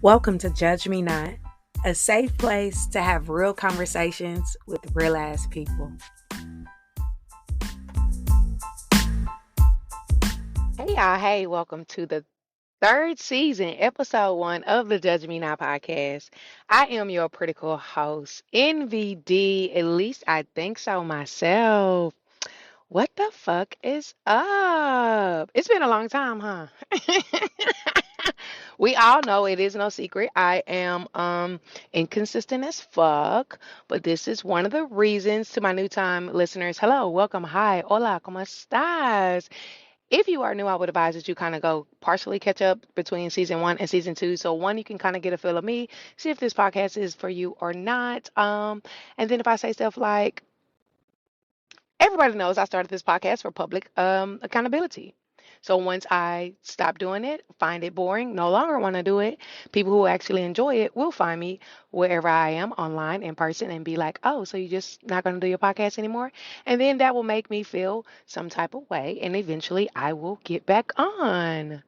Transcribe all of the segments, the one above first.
Welcome to Judge Me Not, a safe place to have real conversations with real ass people. Hey y'all, hey, welcome to the third season, episode one of the Judge Me Now podcast. I am your pretty cool host, NVD. At least I think so myself. What the fuck is up? It's been a long time, huh? We all know it is no secret. I am inconsistent as fuck, but this is one of the reasons to my new time listeners. Hello, welcome, hi, hola, ¿cómo estás? If you are new, I would advise that you kind of go partially catch up between season one and season two. So one, you can kind of get a feel of me, see if this podcast is for you or not. And then if I say stuff like, everybody knows I started this podcast for public accountability. So once I stop doing it, find it boring, no longer want to do it, people who actually enjoy it will find me wherever I am online in person and be like, oh, so you're just not going to do your podcast anymore? And then that will make me feel some type of way. And eventually I will get back on.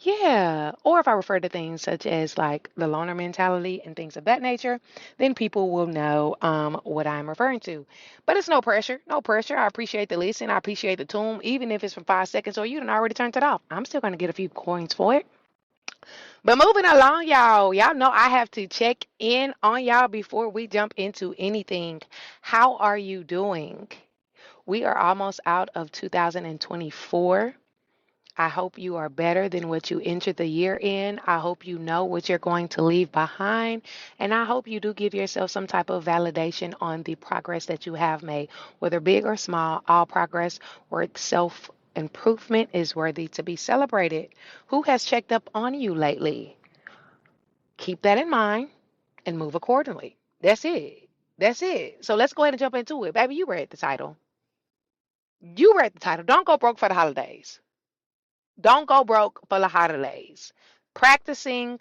Yeah. Or if I refer to things such as like the loner mentality and things of that nature, then people will know what I'm referring to. But it's no pressure. No pressure. I appreciate the listen. I appreciate the tune. Even if it's for 5 seconds or you done already turned it off, I'm still going to get a few coins for it. But moving along, y'all. Y'all know I have to check in on y'all before we jump into anything. How are you doing? We are almost out of 2024. I hope you are better than what you entered the year in. I hope you know what you're going to leave behind. And I hope you do give yourself some type of validation on the progress that you have made, whether big or small. All progress worth self improvement is worthy to be celebrated. Who has checked up on you lately? Keep that in mind and move accordingly. That's it. That's it. So let's go ahead and jump into it. Baby, you read the title. You read the title. Don't go broke for the holidays. Don't go broke for the holidays. Practicing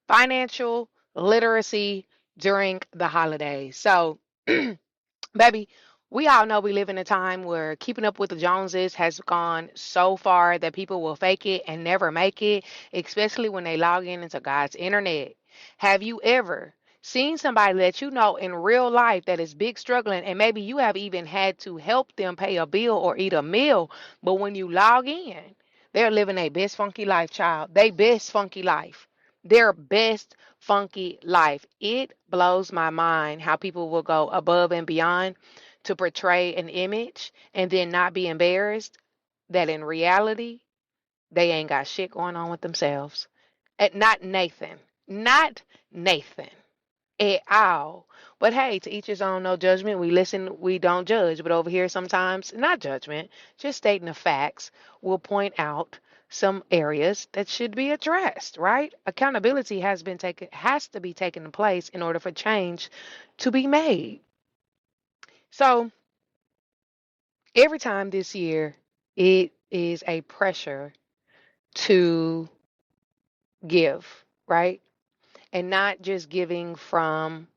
financial literacy during the holidays. So, baby, we all know we live in a time where keeping up with the Joneses has gone so far that people will fake it and never make it, especially when they log in into God's internet. Have you ever seen somebody that you know in real life that is big struggling and maybe you have even had to help them pay a bill or eat a meal, but when you log in, they're living their best funky life, child. They best funky life. Their best funky life. It blows my mind how people will go above and beyond to portray an image and then not be embarrassed that in reality they ain't got shit going on with themselves. Not Nathan. Not Nathan at all. But hey, to each his own, no judgment. We listen, we don't judge. But over here, sometimes, not judgment, just stating the facts, will point out some areas that should be addressed, right? Accountability has to be taken place in order for change to be made. So every time this year, it is a pressure to give, right? And not just giving from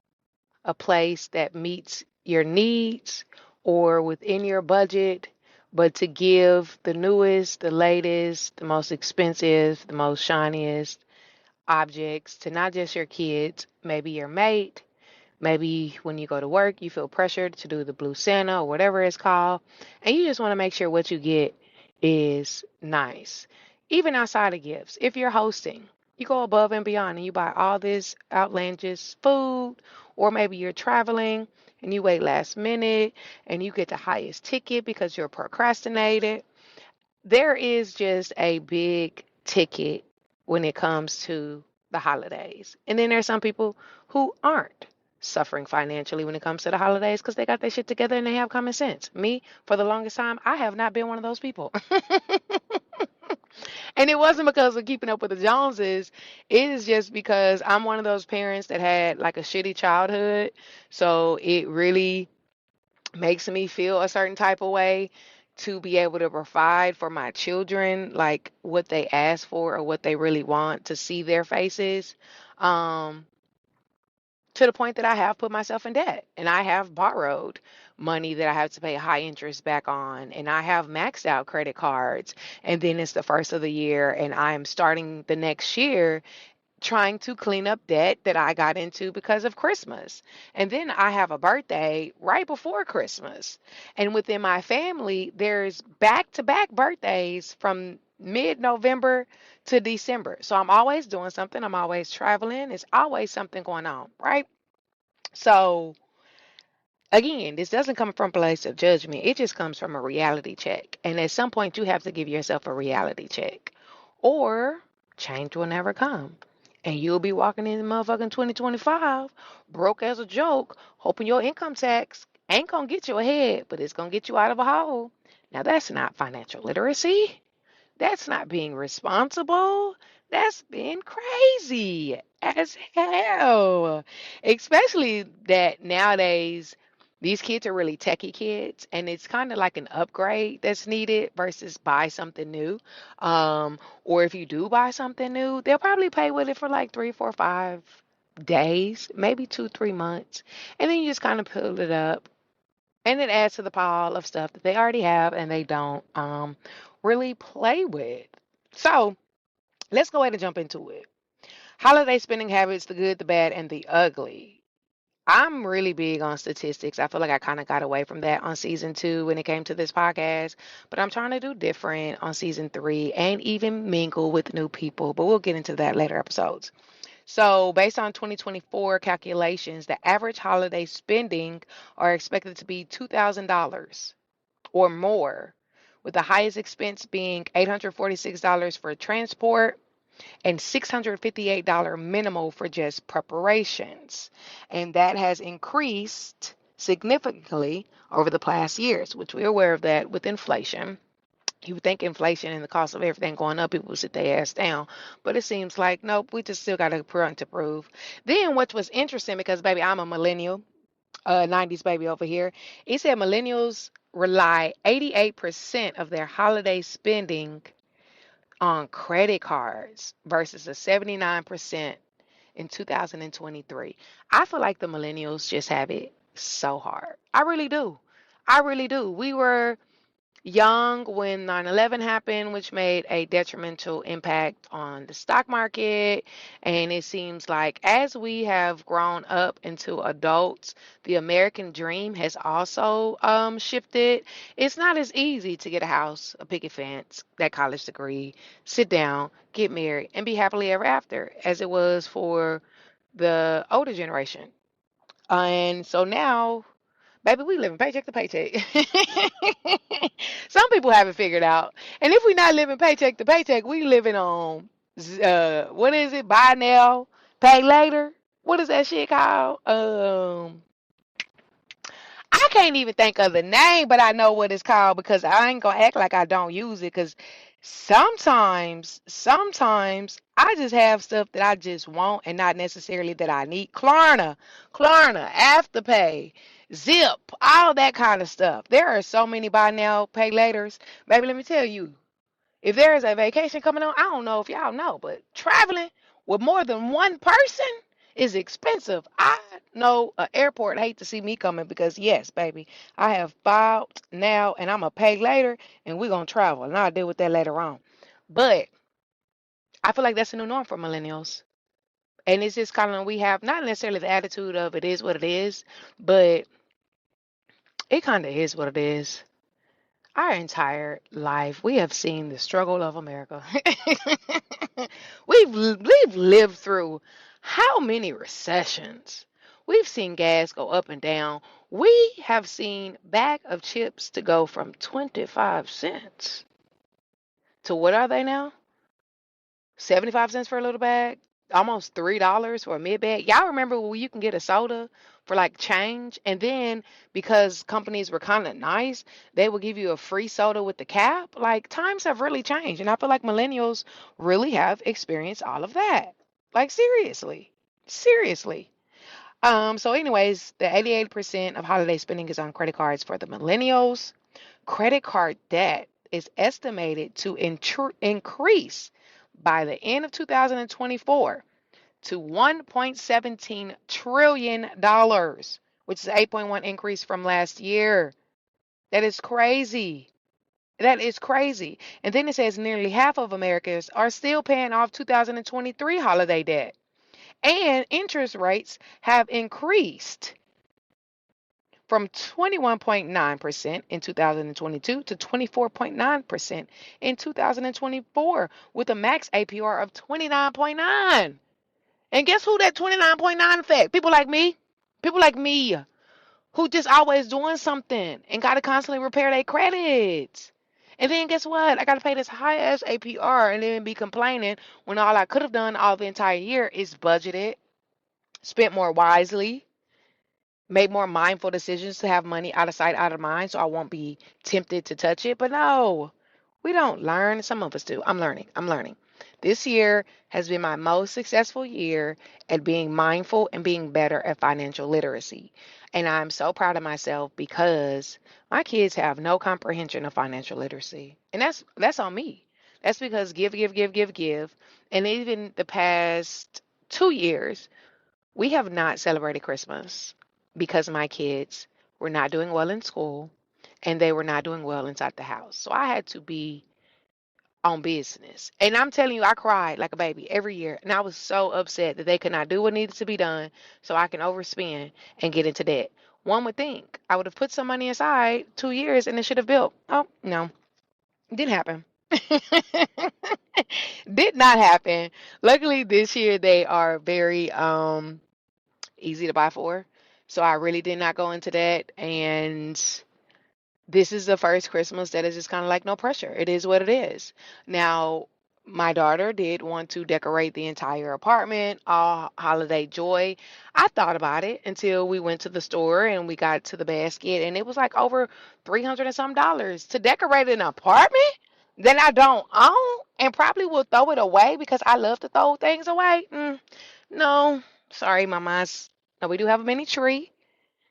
a place that meets your needs or within your budget, but to give the newest, the latest, the most expensive, the most shiniest objects to not just your kids, maybe your mate. Maybe when you go to work, you feel pressured to do the Blue Santa or whatever it's called, and you just want to make sure what you get is nice. Even outside of gifts, if you're hosting, you go above and beyond and you buy all this outlandish food, or maybe you're traveling and you wait last minute and you get the highest ticket because you're procrastinated. There is just a big ticket when it comes to the holidays. And then there's some people who aren't suffering financially when it comes to the holidays because they got their shit together and they have common sense. Me, for the longest time, I have not been one of those people. And it wasn't because of keeping up with the Joneses. It is just because I'm one of those parents that had like a shitty childhood. So it really makes me feel a certain type of way to be able to provide for my children like what they ask for or what they really want to see their faces. Um, to the point that I have put myself in debt and I have borrowed money that I have to pay high interest back on, and I have maxed out credit cards, and then it's the first of the year and I am starting the next year trying to clean up debt that I got into because of Christmas. And then I have a birthday right before Christmas. And within my family, there's back to back birthdays from mid November to December. So I'm always doing something, I'm always traveling, it's always something going on, right? So again, this doesn't come from a place of judgment. It just comes from a reality check. And at some point, you have to give yourself a reality check. Or change will never come. And you'll be walking in the motherfucking 2025, broke as a joke, hoping your income tax ain't gonna get you ahead, but it's gonna get you out of a hole. Now, that's not financial literacy. That's not being responsible. That's being crazy as hell. Especially that nowadays these kids are really techie kids, and it's kind of like an upgrade that's needed versus buy something new. Or if you do buy something new, they'll probably pay with it for like 3, 4, 5 days, maybe 2, 3 months, and then you just kind of pull it up and it adds to the pile of stuff that they already have and they don't really play with. So let's go ahead and jump into it. Holiday spending habits, the good, the bad, and the ugly. I'm really big on statistics. I feel like I kind of got away from that on season 2 when it came to this podcast, but I'm trying to do different on season 3 and even mingle with new people, but we'll get into that later episodes. So, based on 2024 calculations, the average holiday spending are expected to be $2,000 or more, with the highest expense being $846 for transport and $658 minimal for just preparations. And that has increased significantly over the past years, which we're aware of that with inflation. You would think inflation and the cost of everything going up, people would sit their ass down. But it seems like, nope, we just still got a front to prove. Then, what was interesting, because, baby, I'm a millennial, 90s baby over here. He said millennials rely 88% of their holiday spending on credit cards versus a 79% in 2023. I feel like the millennials just have it so hard. I really do. I really do. We were young when 9/11 happened, which made a detrimental impact on the stock market. And it seems like as we have grown up into adults, the American dream has also shifted. It's not as easy to get a house, a picket fence, that college degree, sit down, get married, and be happily ever after as it was for the older generation. And so now, baby, we living paycheck to paycheck. Some people have it figured out. And if we not living paycheck to paycheck, we living on, what is it? Buy now, pay later. What is that shit called? I can't even think of the name, but I know what it's called because I ain't gonna act like I don't use it. Because sometimes I just have stuff that I just want and not necessarily that I need. Klarna, Afterpay, Zip, all that kind of stuff. There are so many buy now, pay laters. Baby, let me tell you, if there is a vacation coming on, I don't know if y'all know, but traveling with more than one person is expensive. I know an airport hate to see me coming because yes, baby, I have bought now and I'm gonna pay later and we're gonna travel and I'll deal with that later on. But I feel like that's a new norm for millennials. And it's just kind of we have not necessarily the attitude of it is what it is, but it kind of is what it is. Our entire life, we have seen the struggle of America. we've lived through how many recessions? We've seen gas go up and down. We have seen bag of chips to go from 25 cents to what are they now? 75 cents for a little bag, almost $3 for a mid bag. Y'all remember when you can get a soda for like change? And then because companies were kind of nice, they would give you a free soda with the cap. Like times have really changed. And I feel like millennials really have experienced all of that. Like seriously. Seriously. So anyways, the 88% of holiday spending is on credit cards for the millennials. Credit card debt is estimated to increase by the end of 2024 to $1.17 trillion, which is an 8.1 increase from last year. That is crazy. That is crazy. And then it says nearly half of Americans are still paying off 2023 holiday debt. And interest rates have increased from 21.9% in 2022 to 24.9% in 2024 with a max APR of 29.9. And guess who that 29.9 affect? People like me. People like me who just always doing something and got to constantly repair their credits. And then guess what? I got to pay this high ass APR and then be complaining when all I could have done all the entire year is budgeted, spent more wisely, make more mindful decisions to have money out of sight, out of mind, so I won't be tempted to touch it. But no, we don't learn. Some of us do. I'm learning. I'm learning. This year has been my most successful year at being mindful and being better at financial literacy. And I'm so proud of myself because my kids have no comprehension of financial literacy. And that's on me. That's because give, give, give, give, give. And even the past 2 years, we have not celebrated Christmas because my kids were not doing well in school and they were not doing well inside the house. So I had to be on business. And I'm telling you, I cried like a baby every year. And I was so upset that they could not do what needed to be done so I can overspend and get into debt. One would think I would have put some money aside 2 years and it should have built. Oh, no, didn't happen. Did not happen. Luckily, this year they are very easy to buy for. So I really did not go into that. And this is the first Christmas that is just kind of like no pressure. It is what it is. Now, my daughter did want to decorate the entire apartment, all holiday joy. I thought about it until we went to the store and we got to the basket, and it was like over 300 and some dollars to decorate an apartment that I don't own and probably will throw it away because I love to throw things away. No, sorry, mamas. No, we do have a mini tree.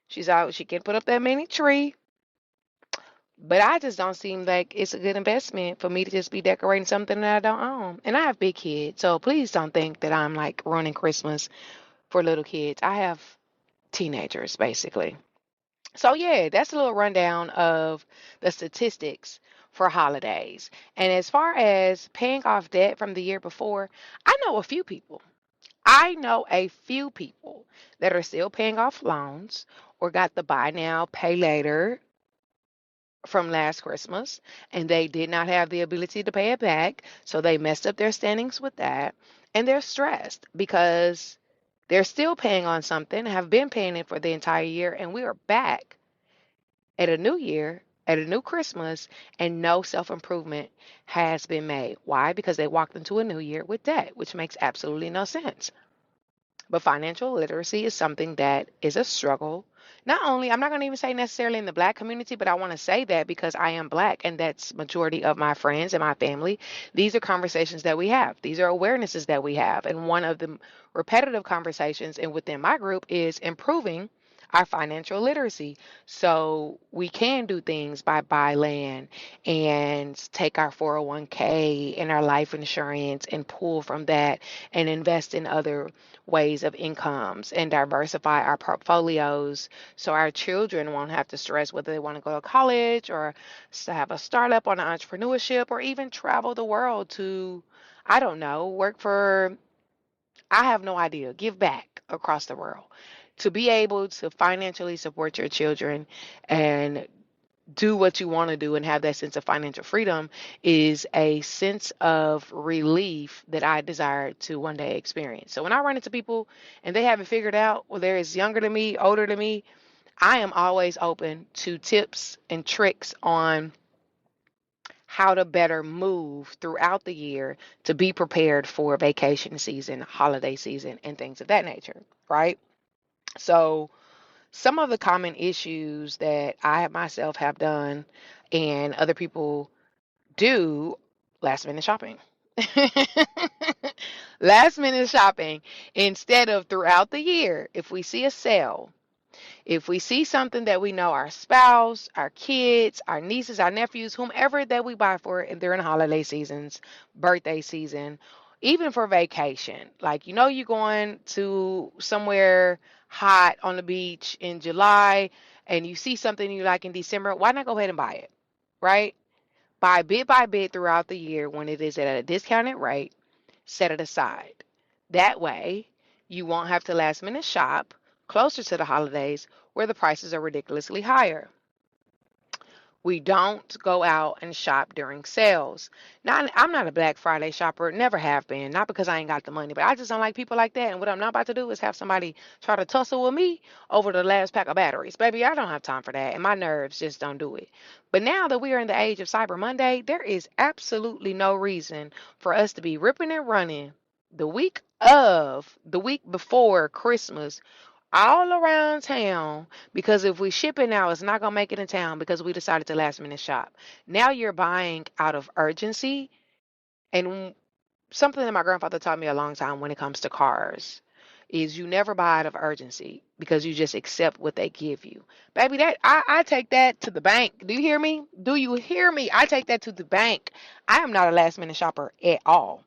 She's out. She can put up that mini tree. But I just don't seem like it's a good investment for me to just be decorating something that I don't own. And I have big kids, so please don't think that I'm like ruining Christmas for little kids. I have teenagers, basically. So, yeah, that's a little rundown of the statistics for holidays. And as far as paying off debt from the year before, I know a few people. I know a few people that are still paying off loans or got the buy now, pay later from last Christmas, and they did not have the ability to pay it back. So they messed up their standings with that. And they're stressed because they're still paying on something, have been paying it for the entire year, and we are back at a new year, at a new Christmas, and no self improvement has been made. Why? Because they walked into a new year with debt, which makes absolutely no sense. But financial literacy is something that is a struggle. Not only, I'm not going to even say necessarily in the black community, but I want to say that because I am black and that's majority of my friends and my family. These are conversations that we have. These are awarenesses that we have. And one of the repetitive conversations and within my group is improving our financial literacy so we can do things by buy land and take our 401k and our life insurance and pull from that and invest in other ways of incomes and diversify our portfolios so our children won't have to stress whether they want to go to college or have a startup on entrepreneurship or even travel the world to, I don't know, work for, I have no idea, give back across the world. To be able to financially support your children and do what you want to do and have that sense of financial freedom is a sense of relief that I desire to one day experience. So when I run into people and they haven't figured out, whether it's younger than me, older than me, I am always open to tips and tricks on how to better move throughout the year to be prepared for vacation season, holiday season, and things of that nature, right? So some of the common issues that I myself have done and other people do last minute shopping. Last minute shopping instead of throughout the year. If we see a sale, if we see something that we know our spouse, our kids, our nieces, our nephews, whomever that we buy for, and they're in holiday seasons, birthday season, even for vacation, like you're going to somewhere hot on the beach in July and you see something you like in December, why not go ahead and buy it, right? Buy bit by bit throughout the year when it is at a discounted rate, set it aside. That way, you won't have to last minute shop closer to the holidays where the prices are ridiculously higher. We don't go out and shop during sales. Now, I'm not a Black Friday shopper, never have been. Not because I ain't got the money, but I just don't like people like that. And what I'm not about to do is have somebody try to tussle with me over the last pack of batteries. Baby, I don't have time for that. And my nerves just don't do it. But now that we are in the age of Cyber Monday, there is absolutely no reason for us to be ripping and running the week before Christmas all around town because if we ship it now, it's not gonna make it in town because we decided to last minute shop. Now you're buying out of urgency, and something that my grandfather taught me a long time when it comes to cars is you never buy out of urgency because you just accept what they give you. Baby, that I take that to the bank. Do you hear me? Do you hear me? I take that to the bank. I am not a last minute shopper at all.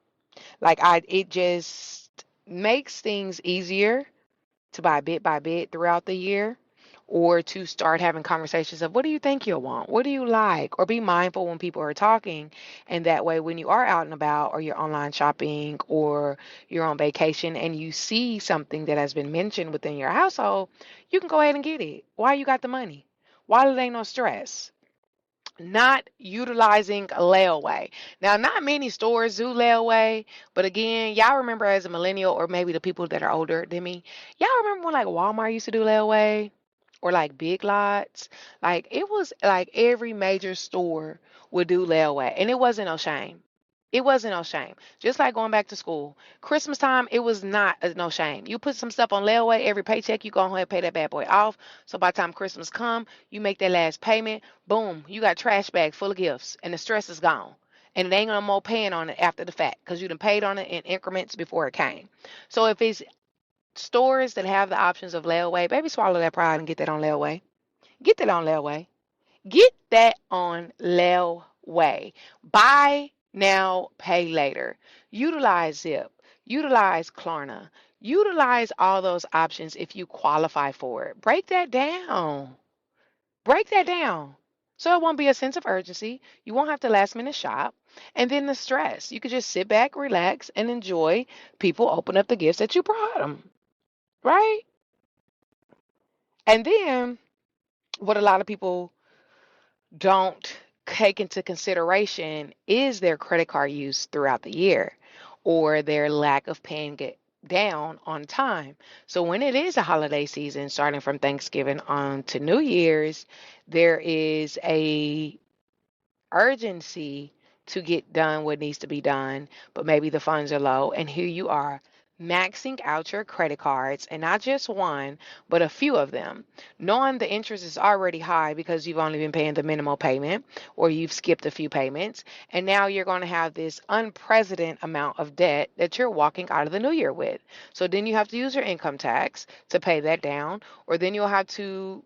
Like it just makes things easier to buy bit by bit throughout the year or to start having conversations of what do you think you'll want? What do you like? Or be mindful when people are talking. And that way, when you are out and about or you're online shopping or you're on vacation and you see something that has been mentioned within your household, you can go ahead and get it. Why you got the money? Why there ain't no stress? Not utilizing layaway. Now, not many stores do layaway, but again, y'all remember as a millennial or maybe the people that are older than me, y'all remember when like Walmart used to do layaway or like Big Lots? Like it was like every major store would do layaway, and it wasn't no shame. It wasn't no shame. Just like going back to school. Christmas time, it was not no shame. You put some stuff on layaway, every paycheck, you go ahead and pay that bad boy off. So by the time Christmas come, you make that last payment, boom, you got a trash bag full of gifts, and the stress is gone. And it ain't no more paying on it after the fact because you done paid on it in increments before it came. So if it's stores that have the options of layaway, baby, swallow that pride and get that on layaway. Get that on layaway. Get that on layaway. Buy now, pay later. Utilize Zip. Utilize Klarna. Utilize all those options if you qualify for it. Break that down. Break that down. So it won't be a sense of urgency. You won't have to last minute shop. And then the stress. You could just sit back, relax, and enjoy people open up the gifts that you brought them. Right? And then what a lot of people don't take into consideration is their credit card use throughout the year or their lack of paying it down on time. So when it is a holiday season, starting from Thanksgiving on to New Year's, there is a urgency to get done what needs to be done, but maybe the funds are low. And here you are maxing out your credit cards, and not just one, but a few of them, knowing the interest is already high because you've only been paying the minimal payment or you've skipped a few payments. And now you're going to have this unprecedented amount of debt that you're walking out of the new year with. So then you have to use your income tax to pay that down, or then you'll have to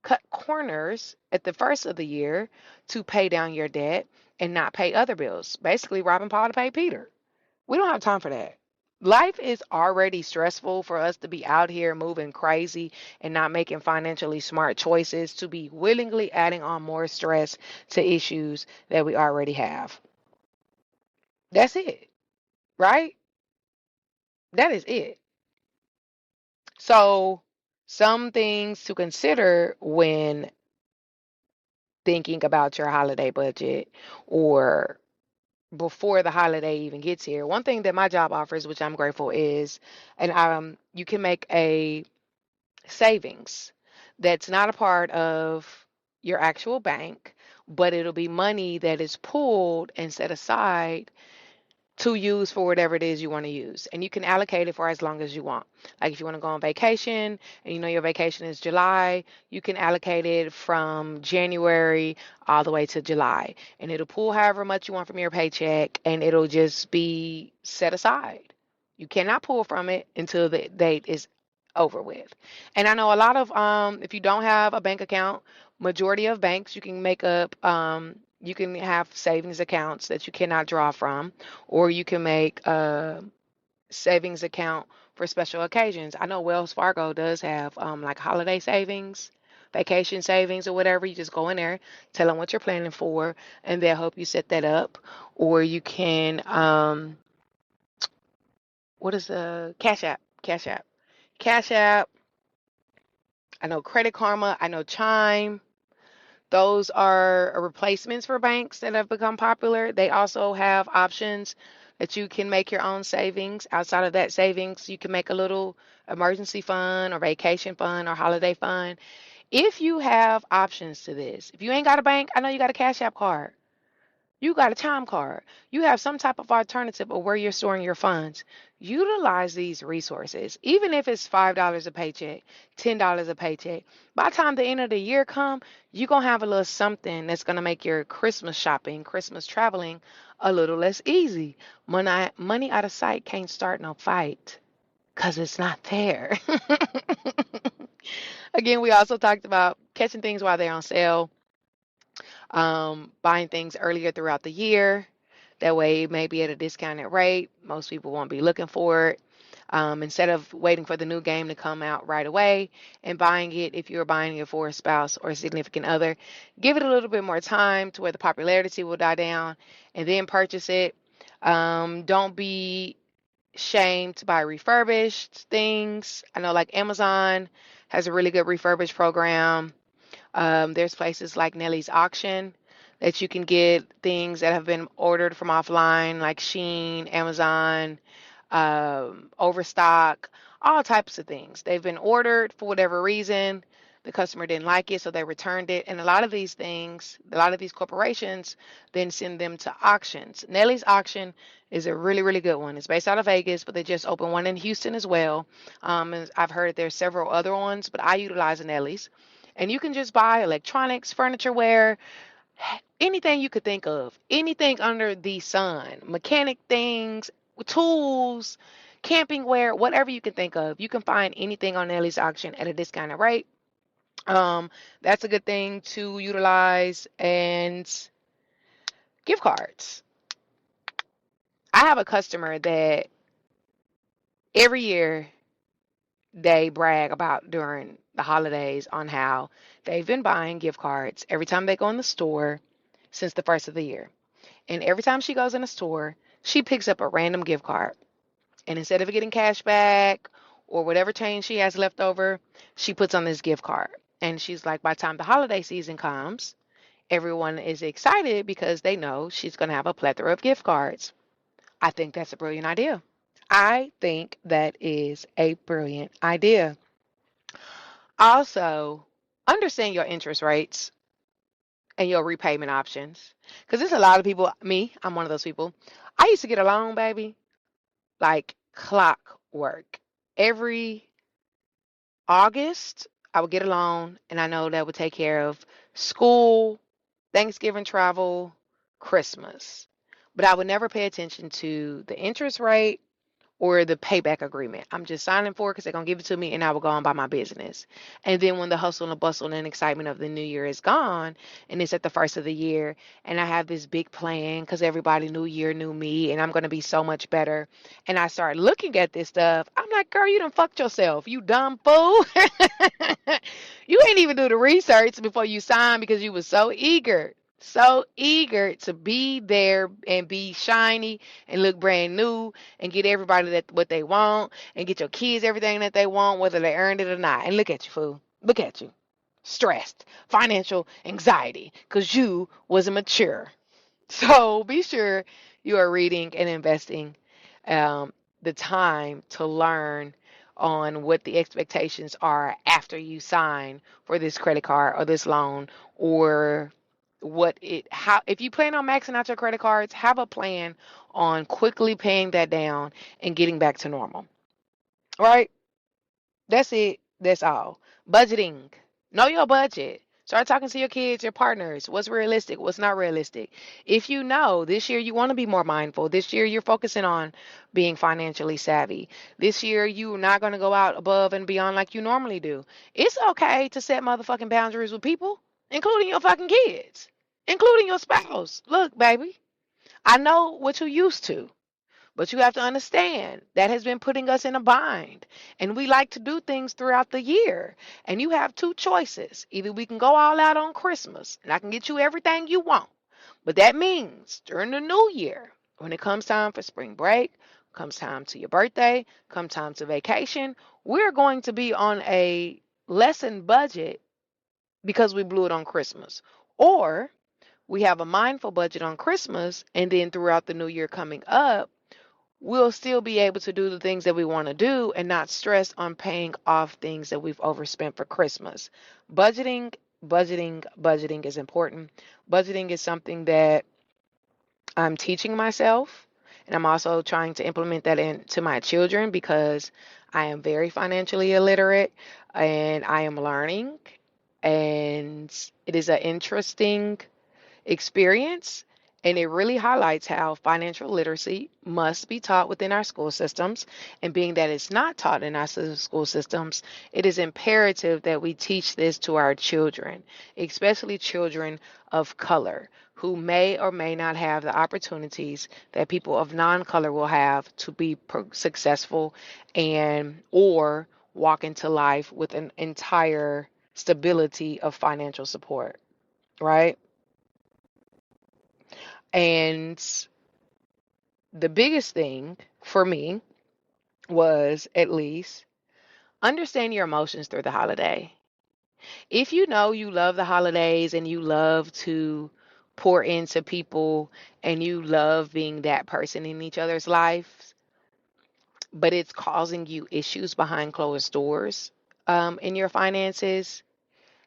cut corners at the first of the year to pay down your debt and not pay other bills. Basically, robbing Paul to pay Peter. We don't have time for that. Life is already stressful for us to be out here moving crazy and not making financially smart choices, to be willingly adding on more stress to issues that we already have. That's it, right? That is it. So, some things to consider when thinking about your holiday budget or before the holiday even gets here. One thing that my job offers, which I'm grateful, is and you can make a savings that's not a part of your actual bank, but it'll be money that is pulled and set aside to use for whatever it is you want to use. And you can allocate it for as long as you want. Like if you want to go on vacation and you know your vacation is July, you can allocate it from January all the way to July. And it'll pull however much you want from your paycheck and it'll just be set aside. You cannot pull from it until the date is over with. And I know a lot of if you don't have a bank account, majority of banks you can make up you can have savings accounts that you cannot draw from, or you can make a savings account for special occasions. I know Wells Fargo does have like holiday savings. vacation savings or whatever. You just go in there, tell them what you're planning for, and they'll help you set that up. Or you can, what is the Cash App? Cash App. Cash App. I know Credit Karma. I know Chime. Those are replacements for banks that have become popular. They also have options that you can make your own savings. Outside of that savings, you can make a little emergency fund or vacation fund or holiday fund. If you have options to this, if you ain't got a bank, I know you got a Cash App card. You got a time card. You have some type of alternative of where you're storing your funds. Utilize these resources, even if it's $5 a paycheck, $10 a paycheck. By the time the end of the year come, you're going to have a little something that's going to make your Christmas shopping, Christmas traveling a little less easy. Money out of sight can't start no fight because it's not there. Again, we also talked about catching things while they're on sale, buying things earlier throughout the year. That way, it may be at a discounted rate. Most people won't be looking for it. Instead of waiting for the new game to come out right away and buying it, if you're buying it for a spouse or a significant other, give it a little bit more time to where the popularity will die down and then purchase it. Don't be shamed to buy refurbished things. I know like Amazon has a really good refurbished program. There's places like Nelly's Auction that you can get things that have been ordered from offline, like Shein, Amazon, Overstock, all types of things. They've been ordered for whatever reason. The customer didn't like it, so they returned it. And a lot of these things, a lot of these corporations then send them to auctions. Nelly's Auction is a really, really good one. It's based out of Vegas, but they just opened one in Houston as well. And I've heard there's several other ones, but I utilize Nelly's. And you can just buy electronics, furniture ware, anything you could think of, anything under the sun, mechanic things, tools, camping wear, whatever you can think of. You can find anything on Nelly's Auction at a discounted rate. That's a good thing to utilize. And gift cards. I have a customer that every year they brag about during the holidays on how they've been buying gift cards every time they go in the store since the first of the year. And every time she goes in a store, she picks up a random gift card. And instead of getting cash back or whatever change she has left over, she puts on this gift card. And she's like, by the time the holiday season comes, everyone is excited because they know she's going to have a plethora of gift cards. I think that's a brilliant idea. I think that is a brilliant idea. Also, understand your interest rates and your repayment options. Because there's a lot of people, me, I'm one of those people. I used to get a loan, baby, like clockwork. Every August, I would get a loan, and I know that would take care of school, Thanksgiving travel, Christmas. But I would never pay attention to the interest rate or the payback agreement. I'm just signing for it because they're going to give it to me and I will go on by my business. And then when the hustle and the bustle and excitement of the new year is gone and it's at the first of the year and I have this big plan because everybody new year, new me, and I'm going to be so much better. And I start looking at this stuff. I'm like, girl, you done fucked yourself. You dumb fool. You ain't even do the research before you signed because you was so eager to be there and be shiny and look brand new and get everybody that what they want and get your kids everything that they want, whether they earned it or not. And look at you, fool. Look at you. Stressed, financial anxiety, because you wasn't mature. So be sure you are reading and investing the time to learn on what the expectations are after you sign for this credit card or this loan or what it how if you plan on maxing out your credit cards, have a plan on quickly paying that down and getting back to normal. All right? That's it. That's all. Budgeting. Know your budget. Start talking to your kids, your partners. What's realistic? What's not realistic? If you know this year you want to be more mindful, this year you're focusing on being financially savvy. This year you're not going to go out above and beyond like you normally do. It's okay to set motherfucking boundaries with people, including your fucking kids, including your spouse. Look, baby, I know what you used to. But you have to understand that has been putting us in a bind. And we like to do things throughout the year. And you have two choices. Either we can go all out on Christmas and I can get you everything you want. But that means during the new year, when it comes time for spring break, comes time to your birthday, comes time to vacation, we're going to be on a lessened budget because we blew it on Christmas. Or we have a mindful budget on Christmas, and then throughout the new year coming up, we'll still be able to do the things that we want to do and not stress on paying off things that we've overspent for Christmas. Budgeting, budgeting is important. Budgeting is something that I'm teaching myself, and I'm also trying to implement that into my children because I am very financially illiterate and I am learning, and it is an interesting experience, and it really highlights how financial literacy must be taught within our school systems. And being that it's not taught in our school systems, it is imperative that we teach this to our children, especially children of color who may or may not have the opportunities that people of non-color will have to be successful and or walk into life with an entire stability of financial support, right? And the biggest thing for me was at least understand your emotions through the holiday. If you know you love the holidays and you love to pour into people and you love being that person in each other's lives, but it's causing you issues behind closed doors in your finances,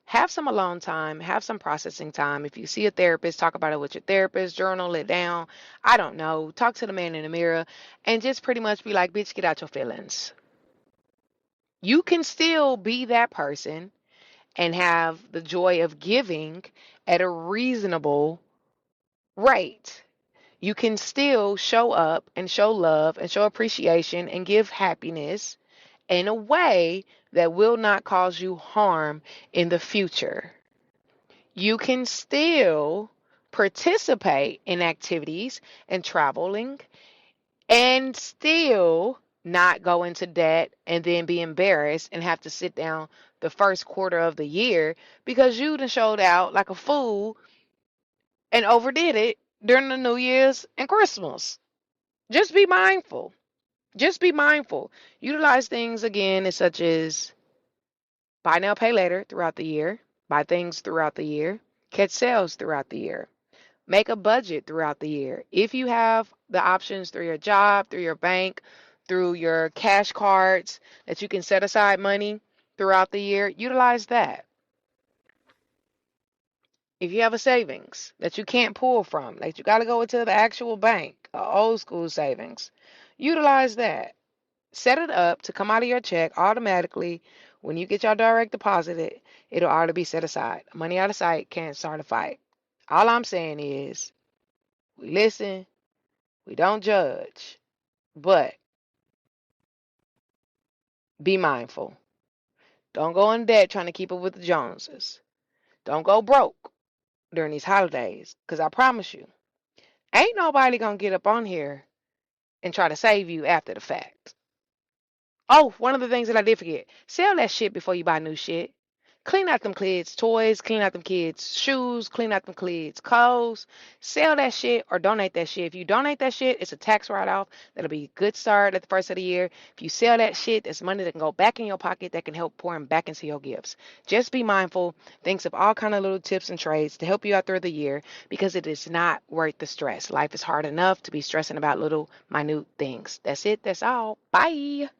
have some alone time, have some processing time. If you see a therapist, talk about it with your therapist, journal it down. I don't know. Talk to the man in the mirror and just pretty much be like, bitch, get out your feelings. You can still be that person and have the joy of giving at a reasonable rate. You can still show up and show love and show appreciation and give happiness in a way that will not cause you harm in the future. You can still participate in activities and traveling and still not go into debt and then be embarrassed and have to sit down the first quarter of the year because you done showed out like a fool and overdid it during the New Year's and Christmas. Just be mindful. Just be mindful. Utilize things again as such as buy now, pay later throughout the year, buy things throughout the year, catch sales throughout the year. Make a budget throughout the year. If you have the options through your job, through your bank, through your cash cards that you can set aside money throughout the year, utilize that. If you have a savings that you can't pull from, like you got to go into the actual bank, old school savings, utilize that. Set it up to come out of your check automatically. When you get your direct deposit, it'll already be set aside. Money out of sight can't start a fight. All I'm saying is we listen, we don't judge, but be mindful. Don't go in debt trying to keep up with the Joneses. Don't go broke during these holidays, because I promise you, ain't nobody going to get up on here and try to save you after the fact. Oh, one of the things that I did forget, sell that shit before you buy new shit. Clean out them kids' toys, clean out them kids' shoes, clean out them kids' clothes. Sell that shit or donate that shit. If you donate that shit, it's a tax write-off. That'll be a good start at the first of the year. If you sell that shit, that's money that can go back in your pocket that can help pour them back into your gifts. Just be mindful. Thinks of all kind of little tips and trades to help you out through the year because it is not worth the stress. Life is hard enough to be stressing about little minute things. That's it. That's all. Bye.